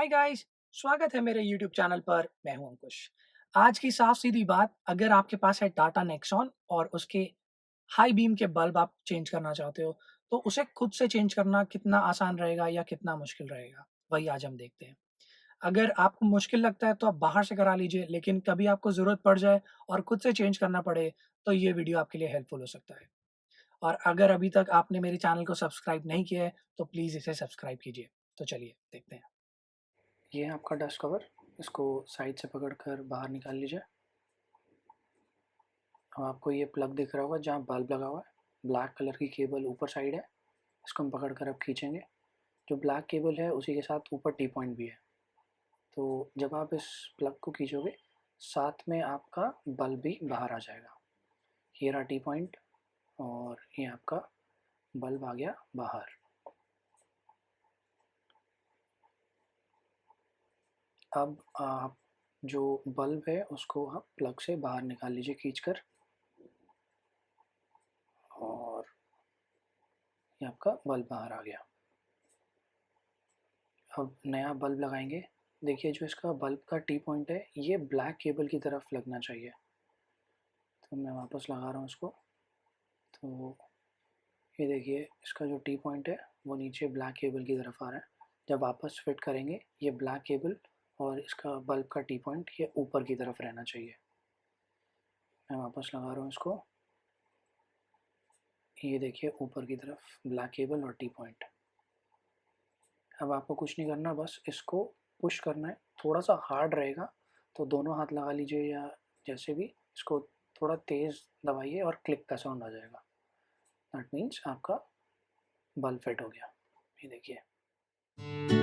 Hi guys, स्वागत है मेरे यूट्यूब चैनल पर। मैं हूं अंकुश। आज की साफ सीधी बात, अगर आपके पास है टाटा नेक्सॉन और उसके हाई बीम के बल्ब आप चेंज करना चाहते हो, तो उसे खुद से चेंज करना कितना आसान रहेगा या कितना मुश्किल रहेगा, वही आज हम देखते हैं। अगर आपको मुश्किल लगता है तो आप बाहर से करा लीजिए, लेकिन कभी आपको ज़रूरत पड़ जाए और खुद से चेंज करना पड़े, तो ये वीडियो आपके लिए हेल्पफुल हो सकता है। और अगर अभी तक आपने मेरे चैनल को सब्सक्राइब नहीं किया है, तो प्लीज़ इसे सब्सक्राइब कीजिए। तो चलिए देखते हैं। ये है आपका डस्ट कवर। इसको साइड से पकड़कर बाहर निकाल लीजिए। अब आपको ये प्लग दिख रहा होगा जहाँ बल्ब लगा हुआ है। ब्लैक कलर की केबल ऊपर साइड है। इसको हम पकड़कर अब खींचेंगे। जो ब्लैक केबल है उसी के साथ ऊपर टी पॉइंट भी है। तो जब आप इस प्लग को खींचोगे, साथ में आपका बल्ब भी बाहर आ जाएगा। ये रहा टी पॉइंट और ये आपका बल्ब आ गया बाहर। अब आप जो बल्ब है उसको आप प्लग से बाहर निकाल लीजिए खींचकर। और ये आपका बल्ब बाहर आ गया। अब नया बल्ब लगाएंगे। देखिए जो इसका बल्ब का टी पॉइंट है ये ब्लैक केबल की तरफ लगना चाहिए। तो मैं वापस लगा रहा हूँ इसको। तो ये देखिए इसका जो टी पॉइंट है वो नीचे ब्लैक केबल की तरफ आ रहा है। जब वापस फिट करेंगे ये ब्लैक केबल और इसका बल्ब का टी पॉइंट ये ऊपर की तरफ रहना चाहिए। मैं वापस लगा रहा हूँ इसको। ये देखिए ऊपर की तरफ ब्लैक केबल और टी पॉइंट। अब आपको कुछ नहीं करना, बस इसको पुश करना है। थोड़ा सा हार्ड रहेगा, तो दोनों हाथ लगा लीजिए या जैसे भी इसको थोड़ा तेज़ दबाइए और क्लिक का साउंड आ जाएगा। दैट मीन्स आपका बल्ब फिट हो गया। ये देखिए।